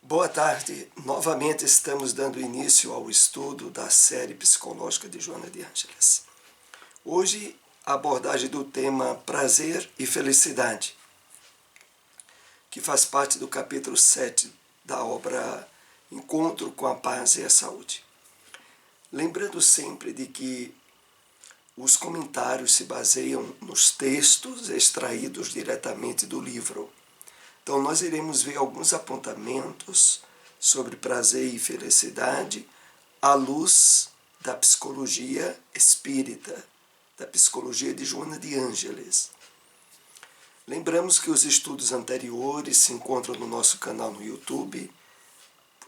Boa tarde, novamente estamos dando início ao estudo da série psicológica de Joana de Ângeles. Hoje, a abordagem do tema prazer e felicidade, que faz parte do capítulo 7 da obra Encontro com a Paz e a Saúde. Lembrando sempre de que os comentários se baseiam nos textos extraídos diretamente do livro. Então, nós iremos ver alguns apontamentos sobre prazer e felicidade à luz da psicologia espírita, da psicologia de Joana de Ângeles. Lembramos que os estudos anteriores se encontram no nosso canal no YouTube.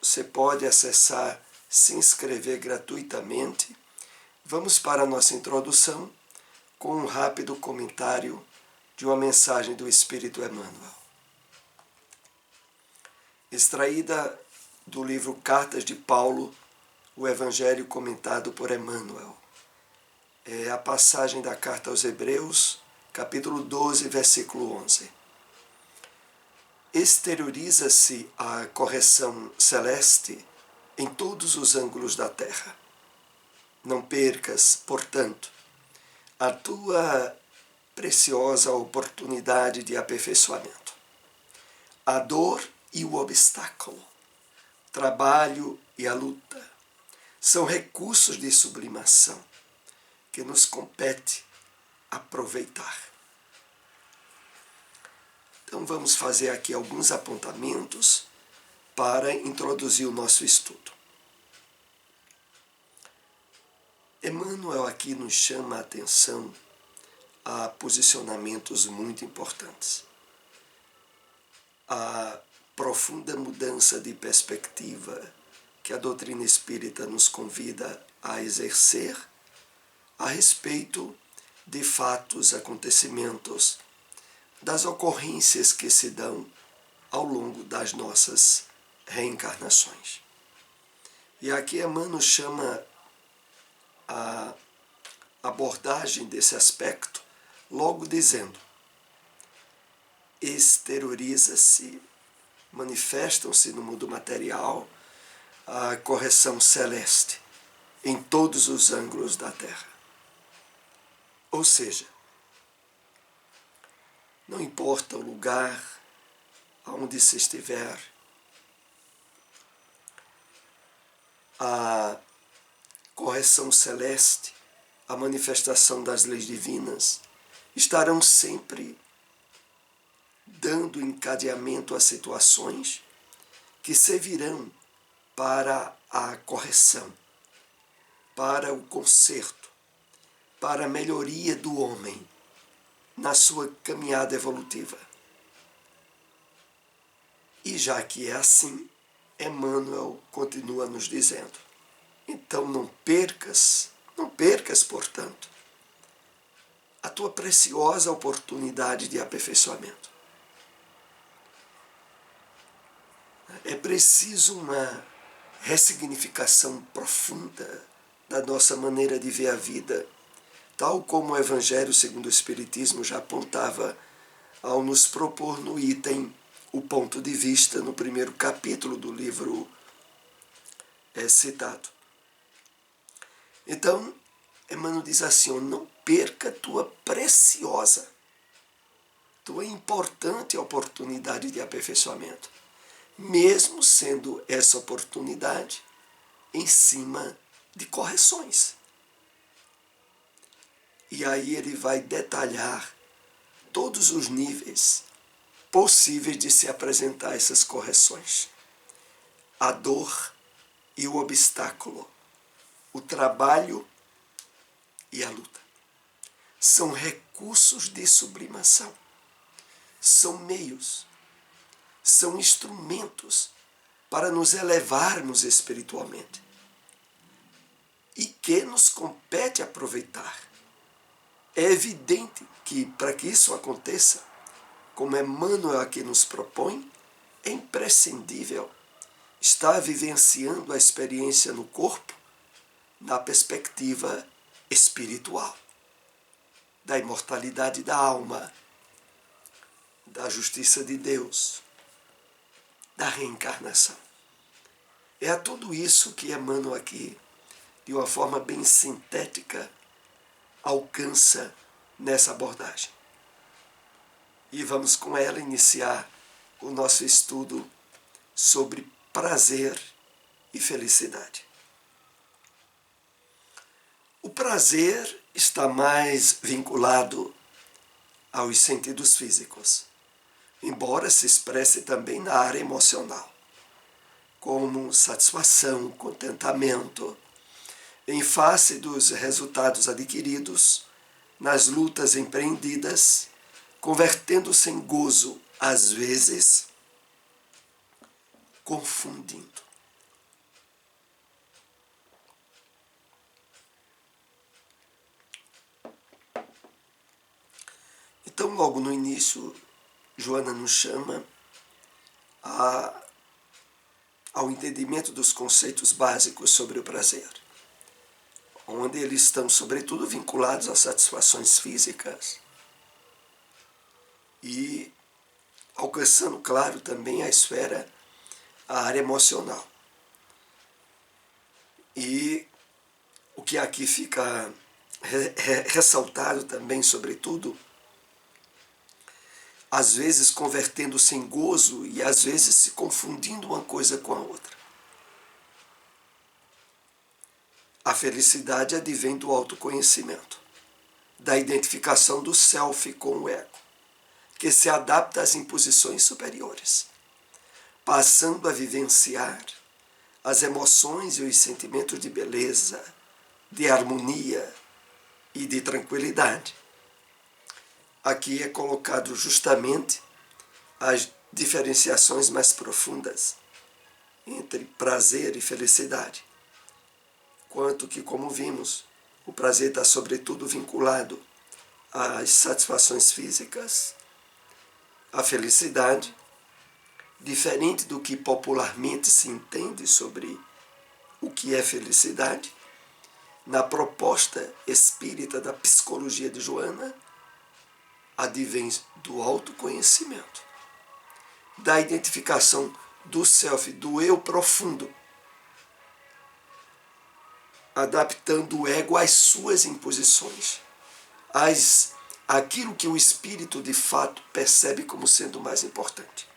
Você pode acessar, se inscrever gratuitamente. Vamos para a nossa introdução com um rápido comentário de uma mensagem do Espírito Emmanuel. Extraída do livro Cartas de Paulo, o Evangelho comentado por Emmanuel. É a passagem da carta aos Hebreus, capítulo 12, versículo 11. Exterioriza-se a correção celeste em todos os ângulos da terra. Não percas, portanto, a tua preciosa oportunidade de aperfeiçoamento. A dor e o obstáculo, o trabalho e a luta, são recursos de sublimação que nos compete aproveitar. Então vamos fazer aqui alguns apontamentos para introduzir o nosso estudo. Emmanuel aqui nos chama a atenção a posicionamentos muito importantes. A profunda mudança de perspectiva que a doutrina espírita nos convida a exercer a respeito de fatos, acontecimentos, das ocorrências que se dão ao longo das nossas reencarnações. E aqui Emmanuel chama a abordagem desse aspecto logo dizendo: exterioriza-se, manifestam-se no mundo material a correção celeste em todos os ângulos da Terra. Ou seja, não importa o lugar onde se estiver, a correção celeste, a manifestação das leis divinas, estarão sempre dando encadeamento a situações que servirão para a correção, para o conserto, para a melhoria do homem na sua caminhada evolutiva. E já que é assim, Emmanuel continua nos dizendo: então não percas, portanto, a tua preciosa oportunidade de aperfeiçoamento. É preciso uma ressignificação profunda da nossa maneira de ver a vida, tal como o Evangelho segundo o Espiritismo já apontava ao nos propor no item o ponto de vista no primeiro capítulo do livro citado. Então, Emmanuel diz assim: não perca tua preciosa, tua importante oportunidade de aperfeiçoamento, mesmo sendo essa oportunidade em cima de correções. E aí ele vai detalhar todos os níveis possíveis de se apresentar essas correções. A dor e o obstáculo, o trabalho e a luta. São recursos de sublimação, são meios, são instrumentos para nos elevarmos espiritualmente e que nos compete aproveitar. É evidente que, para que isso aconteça, como Emmanuel aqui nos propõe, é imprescindível estar vivenciando a experiência no corpo na perspectiva espiritual, da imortalidade da alma, da justiça de Deus, da reencarnação. É a tudo isso que Emmanuel aqui, de uma forma bem sintética, alcança nessa abordagem. E vamos com ela iniciar o nosso estudo sobre prazer e felicidade. O prazer está mais vinculado aos sentidos físicos, embora se expresse também na área emocional, como satisfação, contentamento, em face dos resultados adquiridos nas lutas empreendidas, convertendo-se em gozo, às vezes, confundindo. Então, logo no início, Joana nos chama ao entendimento dos conceitos básicos sobre o prazer, onde eles estão, sobretudo, vinculados às satisfações físicas e alcançando, claro, também a área emocional. E o que aqui fica ressaltado também, sobretudo, às vezes convertendo-se em gozo e às vezes se confundindo uma coisa com a outra. A felicidade advém do autoconhecimento, da identificação do self com o ego, que se adapta às imposições superiores, passando a vivenciar as emoções e os sentimentos de beleza, de harmonia e de tranquilidade. Aqui é colocado justamente as diferenciações mais profundas entre prazer e felicidade. Quanto que, como vimos, o prazer está sobretudo vinculado às satisfações físicas, à felicidade, diferente do que popularmente se entende sobre o que é felicidade. Na proposta espírita da psicologia de Joana, advém do autoconhecimento, da identificação do self, do eu profundo, adaptando o ego às suas imposições, àquilo que o espírito de fato percebe como sendo mais importante.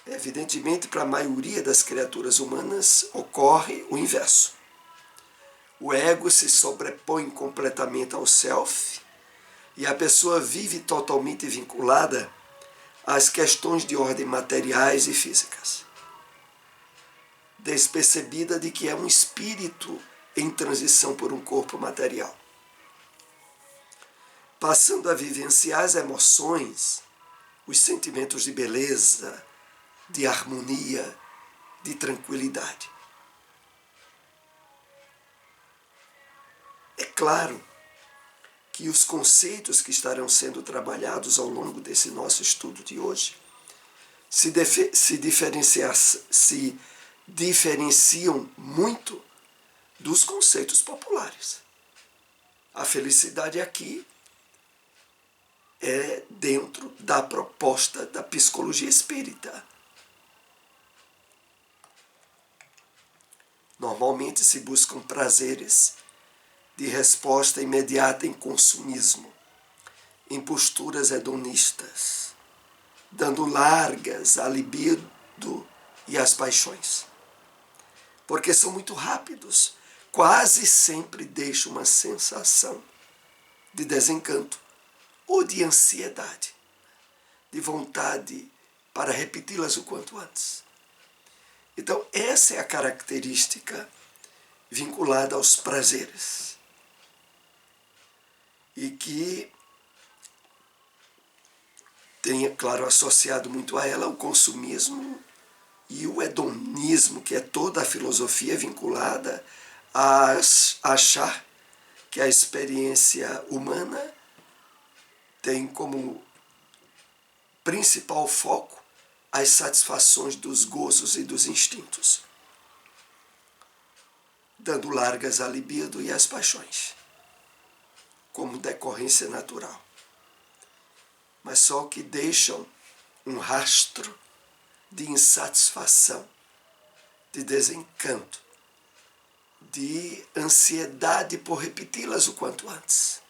Evidentemente, para a maioria das criaturas humanas ocorre o inverso. O ego se sobrepõe completamente ao self e a pessoa vive totalmente vinculada às questões de ordem materiais e físicas, despercebida de que é um espírito em transição por um corpo material, passando a vivenciar as emoções, os sentimentos de beleza, de harmonia, de tranquilidade. É claro que os conceitos que estarão sendo trabalhados ao longo desse nosso estudo de hoje se diferenciam muito dos conceitos populares. A felicidade aqui é dentro da proposta da psicologia espírita. Normalmente se buscam prazeres de resposta imediata em consumismo, em posturas hedonistas, dando largas à libido e às paixões. Porque são muito rápidos, quase sempre deixam uma sensação de desencanto ou de ansiedade, de vontade para repeti-las o quanto antes. Então, essa é a característica vinculada aos prazeres. E que tem, claro, associado muito a ela o consumismo e o hedonismo, que é toda a filosofia vinculada a achar que a experiência humana tem como principal foco as satisfações dos gozos e dos instintos, dando largas à libido e às paixões, como decorrência natural, mas só que deixam um rastro de insatisfação de desencanto, de ansiedade por repeti-las o quanto antes.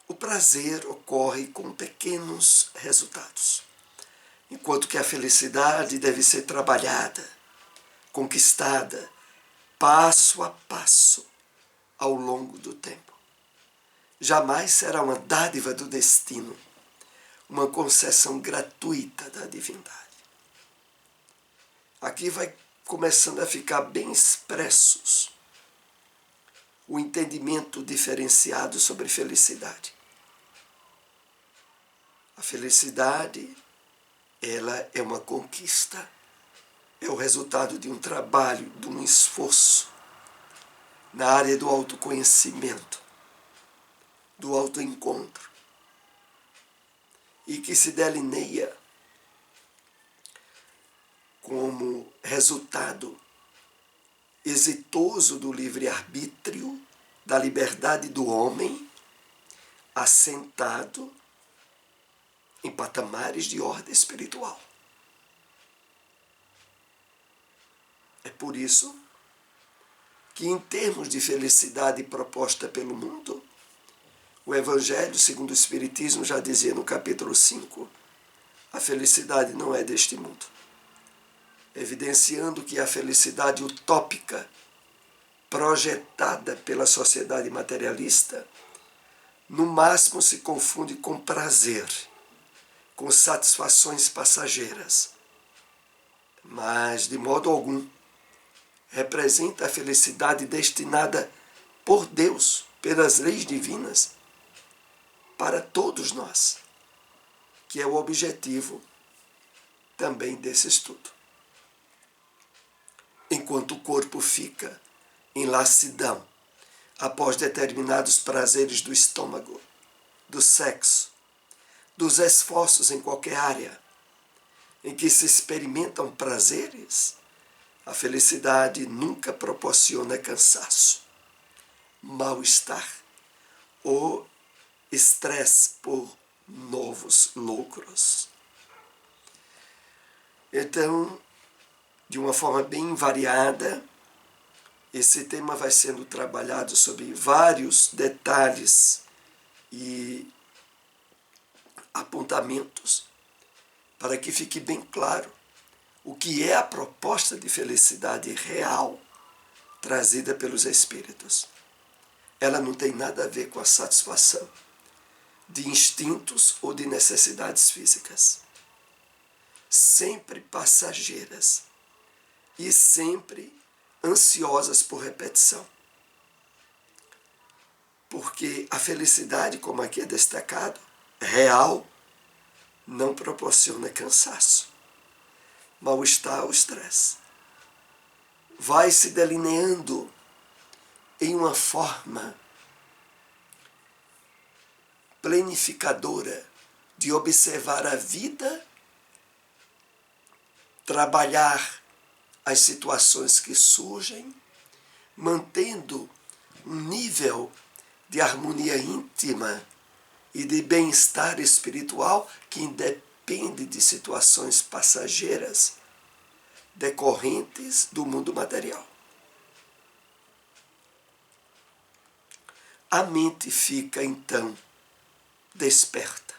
O prazer ocorre com pequenos resultados, enquanto que a felicidade deve ser trabalhada, conquistada, passo a passo, ao longo do tempo. Jamais será uma dádiva do destino, uma concessão gratuita da divindade. Aqui vai começando a ficar bem expressos o entendimento diferenciado sobre felicidade. A felicidade, ela é uma conquista, é o resultado de um trabalho, de um esforço na área do autoconhecimento, do autoencontro, e que se delineia como resultado exitoso do livre-arbítrio, da liberdade do homem, assentado em patamares de ordem espiritual. É por isso que, em termos de felicidade proposta pelo mundo, o Evangelho, segundo o Espiritismo, já dizia no capítulo 5, a felicidade não é deste mundo, evidenciando que a felicidade utópica, projetada pela sociedade materialista, no máximo se confunde com prazer, com satisfações passageiras, mas, de modo algum, representa a felicidade destinada por Deus, pelas leis divinas, para todos nós, que é o objetivo também desse estudo. Enquanto o corpo fica em lassidão após determinados prazeres do estômago, do sexo, dos esforços em qualquer área em que se experimentam prazeres, a felicidade nunca proporciona cansaço, mal-estar ou estresse por novos lucros. Então, de uma forma bem variada, esse tema vai sendo trabalhado sobre vários detalhes e apontamentos para que fique bem claro o que é a proposta de felicidade real trazida pelos Espíritos. Ela não tem nada a ver com a satisfação de instintos ou de necessidades físicas. Sempre passageiras e sempre ansiosas por repetição. Porque a felicidade, como aqui é destacado, real, não proporciona cansaço, mal-estar ou estresse. Vai se delineando em uma forma planificadora de observar a vida, trabalhar as situações que surgem, mantendo um nível de harmonia íntima e de bem-estar espiritual que independe de situações passageiras decorrentes do mundo material. A mente fica, então, desperta,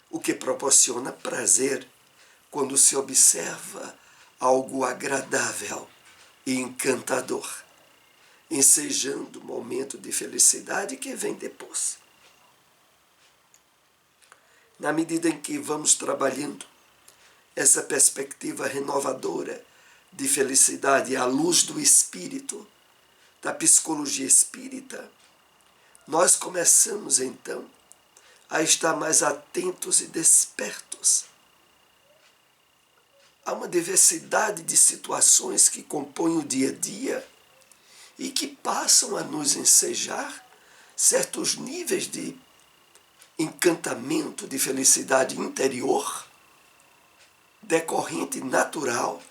o que proporciona prazer quando se observa algo agradável e encantador, ensejando o momento de felicidade que vem depois. Na medida em que vamos trabalhando essa perspectiva renovadora de felicidade à luz do espírito, da psicologia espírita, nós começamos então a estar mais atentos e despertos. Há uma diversidade de situações que compõem o dia a dia e que passam a nos ensejar certos níveis de encantamento, de felicidade interior, decorrente natural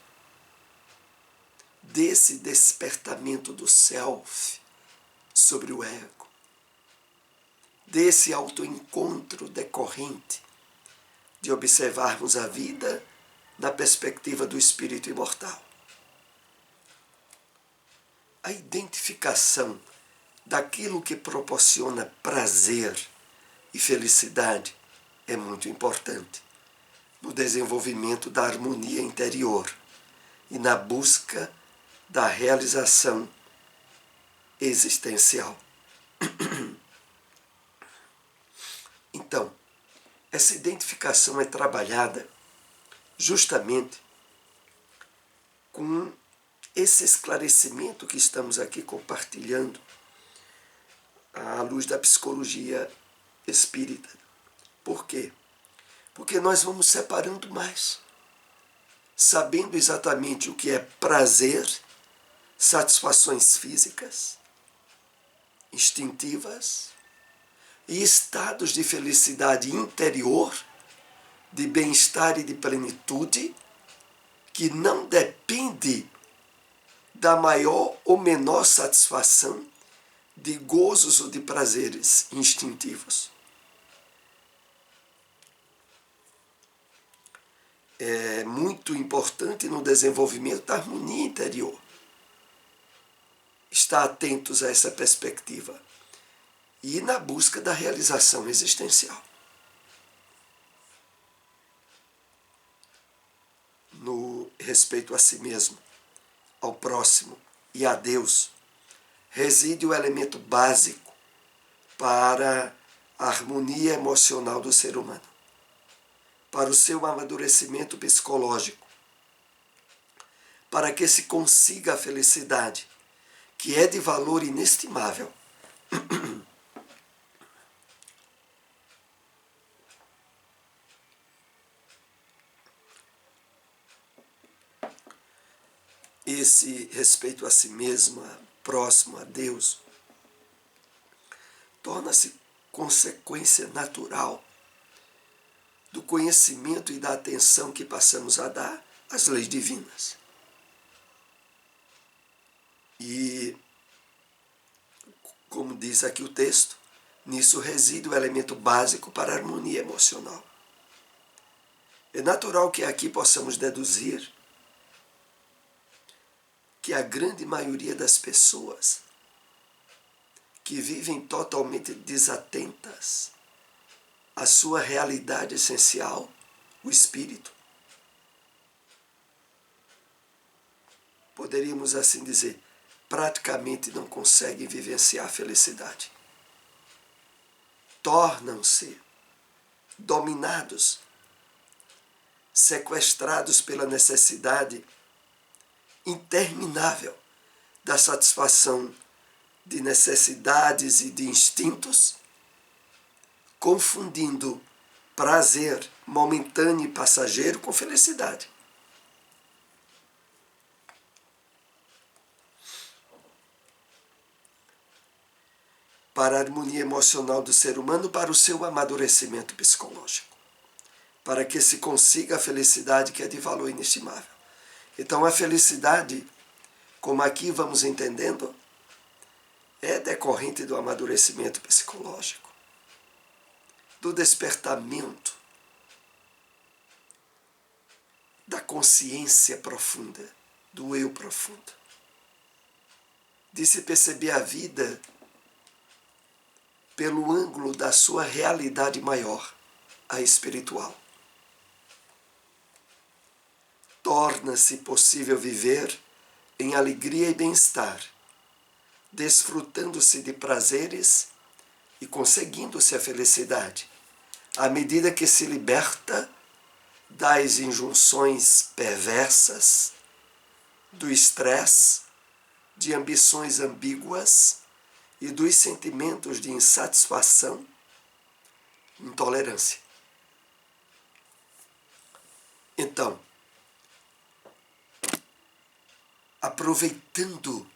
desse despertamento do self sobre o ego, desse autoencontro decorrente de observarmos a vida na perspectiva do espírito imortal. A identificação daquilo que proporciona prazer e felicidade é muito importante no desenvolvimento da harmonia interior e na busca da realização existencial. Então, essa identificação é trabalhada justamente com esse esclarecimento que estamos aqui compartilhando à luz da psicologia espírita. Por quê? Porque nós vamos separando mais, sabendo exatamente o que é prazer, satisfações físicas, instintivas e estados de felicidade interior, de bem-estar e de plenitude, que não depende da maior ou menor satisfação de gozos ou de prazeres instintivos. É muito importante no desenvolvimento da harmonia interior estar atentos a essa perspectiva e na busca da realização existencial. No respeito a si mesmo, ao próximo e a Deus, reside o elemento básico para a harmonia emocional do ser humano, para o seu amadurecimento psicológico, para que se consiga a felicidade, que é de valor inestimável. Esse respeito a si mesmo, próximo a Deus, torna-se consequência natural do conhecimento e da atenção que passamos a dar às leis divinas. E, como diz aqui o texto, nisso reside o elemento básico para a harmonia emocional. É natural que aqui possamos deduzir que a grande maioria das pessoas que vivem totalmente desatentas à sua realidade essencial, o espírito, poderíamos assim dizer, praticamente não conseguem vivenciar a felicidade. Tornam-se dominados, sequestrados pela necessidade interminável da satisfação de necessidades e de instintos, confundindo prazer momentâneo e passageiro com felicidade. Para a harmonia emocional do ser humano, para o seu amadurecimento psicológico, para que se consiga a felicidade que é de valor inestimável. Então a felicidade, como aqui vamos entendendo, é decorrente do amadurecimento psicológico, do despertamento da consciência profunda, do eu profundo, de se perceber a vida pelo ângulo da sua realidade maior, a espiritual. Torna-se possível viver em alegria e bem-estar, desfrutando-se de prazeres e conseguindo-se a felicidade, à medida que se liberta das injunções perversas, do estresse, de ambições ambíguas e dos sentimentos de insatisfação, intolerância. Então, aproveitando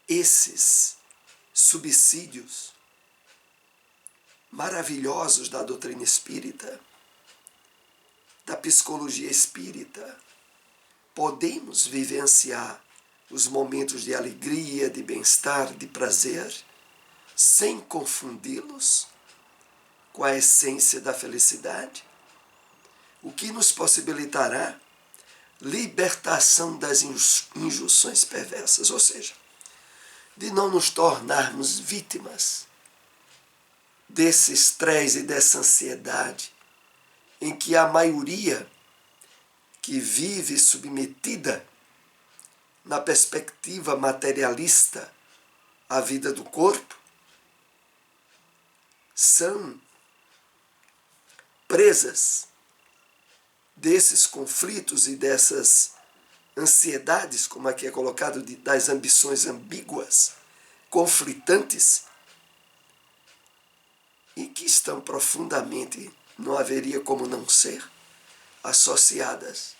esses subsídios maravilhosos da doutrina espírita, da psicologia espírita, podemos vivenciar os momentos de alegria, de bem-estar, de prazer, sem confundi-los com a essência da felicidade, o que nos possibilitará libertação das injunções perversas, ou seja, de não nos tornarmos vítimas desse estresse e dessa ansiedade em que a maioria que vive submetida na perspectiva materialista à vida do corpo são presas desses conflitos e dessas ansiedades, como aqui é colocado, das ambições ambíguas, conflitantes, e que estão profundamente, não haveria como não ser, associadas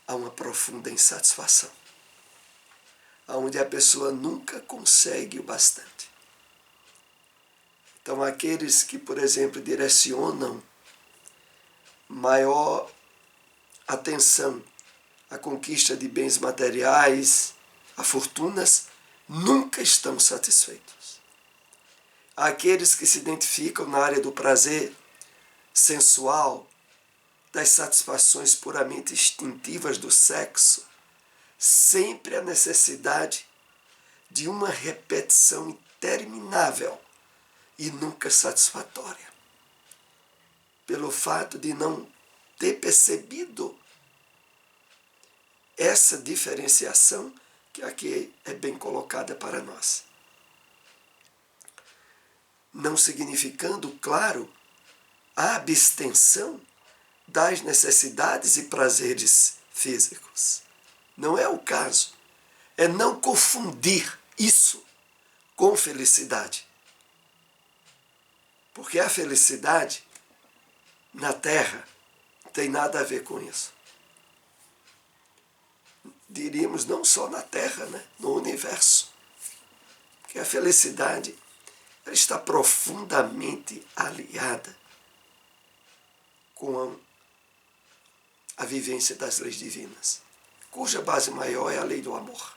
a uma profunda insatisfação, onde a pessoa nunca consegue o bastante. Então, aqueles que, por exemplo, direcionam maior atenção à conquista de bens materiais, a fortunas, nunca estão satisfeitos. Aqueles que se identificam na área do prazer sensual, das satisfações puramente instintivas do sexo, sempre a necessidade de uma repetição interminável e nunca satisfatória, pelo fato de não ter percebido essa diferenciação que aqui é bem colocada para nós. Não significando, claro, a abstenção das necessidades e prazeres físicos. Não é o caso. É não confundir isso com felicidade. Porque a felicidade na Terra não tem nada a ver com isso. Diríamos não só na Terra, né? No universo. Porque a felicidade ela está profundamente aliada com a vivência das leis divinas, cuja base maior é a lei do amor.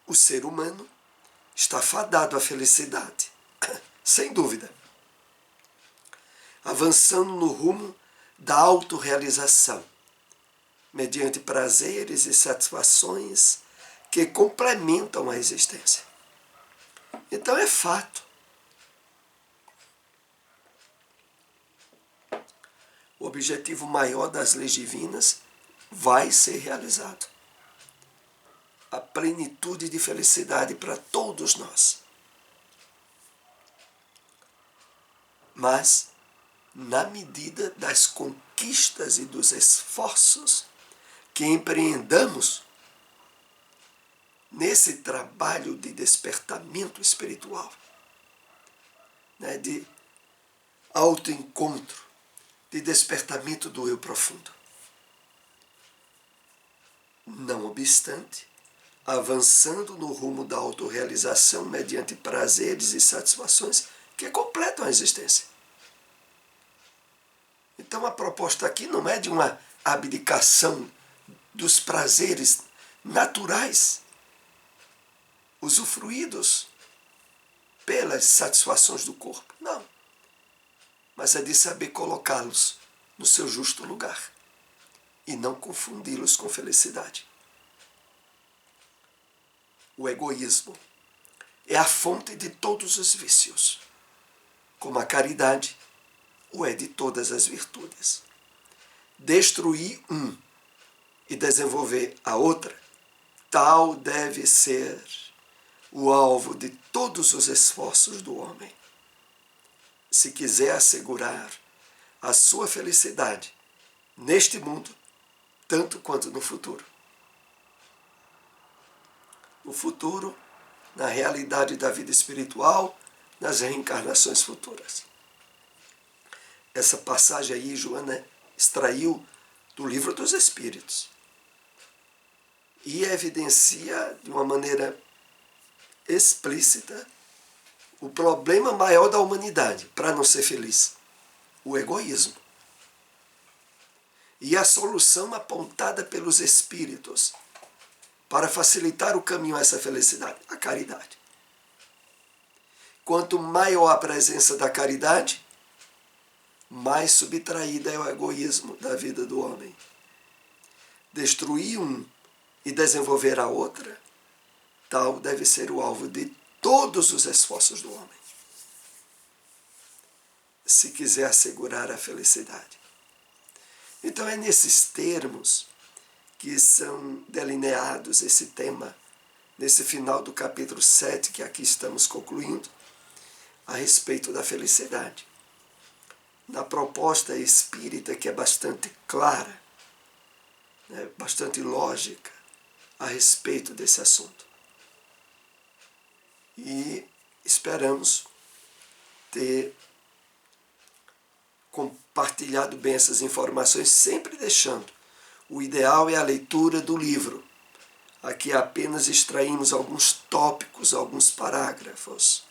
O ser humano está fadado à felicidade, sem dúvida, avançando no rumo da autorrealização, mediante prazeres e satisfações que complementam a existência. Então é fato. O objetivo maior das leis divinas vai ser realizado. A plenitude de felicidade para todos nós. Mas, na medida das conquistas e dos esforços que empreendamos nesse trabalho de despertamento espiritual, né, de autoencontro, de despertamento do eu profundo. Não obstante, avançando no rumo da autorrealização mediante prazeres e satisfações que completam a existência. Então a proposta aqui não é de uma abdicação dos prazeres naturais, usufruídos pelas satisfações do corpo. Não. Mas é de saber colocá-los no seu justo lugar e não confundi-los com felicidade. O egoísmo é a fonte de todos os vícios, como a caridade o é de todas as virtudes. Destruir um e desenvolver a outra, tal deve ser o alvo de todos os esforços do homem, se quiser assegurar a sua felicidade neste mundo, tanto quanto no futuro. No futuro, na realidade da vida espiritual, nas reencarnações futuras. Essa passagem aí, Joana extraiu do Livro dos Espíritos e evidencia de uma maneira explícita o problema maior da humanidade para não ser feliz, o egoísmo. E a solução apontada pelos Espíritos para facilitar o caminho a essa felicidade, a caridade. Quanto maior a presença da caridade, mais subtraída é o egoísmo da vida do homem. Destruir um e desenvolver a outra, tal deve ser o alvo de todos os esforços do homem, se quiser assegurar a felicidade. Então é nesses termos que são delineados esse tema, nesse final do capítulo 7, que aqui estamos concluindo, a respeito da felicidade. Na proposta espírita, que é bastante clara, bastante lógica, a respeito desse assunto. E esperamos ter compartilhado bem essas informações, sempre deixando o ideal é a leitura do livro. Aqui apenas extraímos alguns tópicos, alguns parágrafos.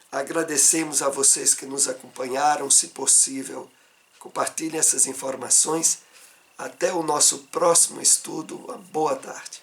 Agradecemos a vocês que nos acompanharam, se possível, compartilhem essas informações. Até o nosso próximo estudo. Uma boa tarde.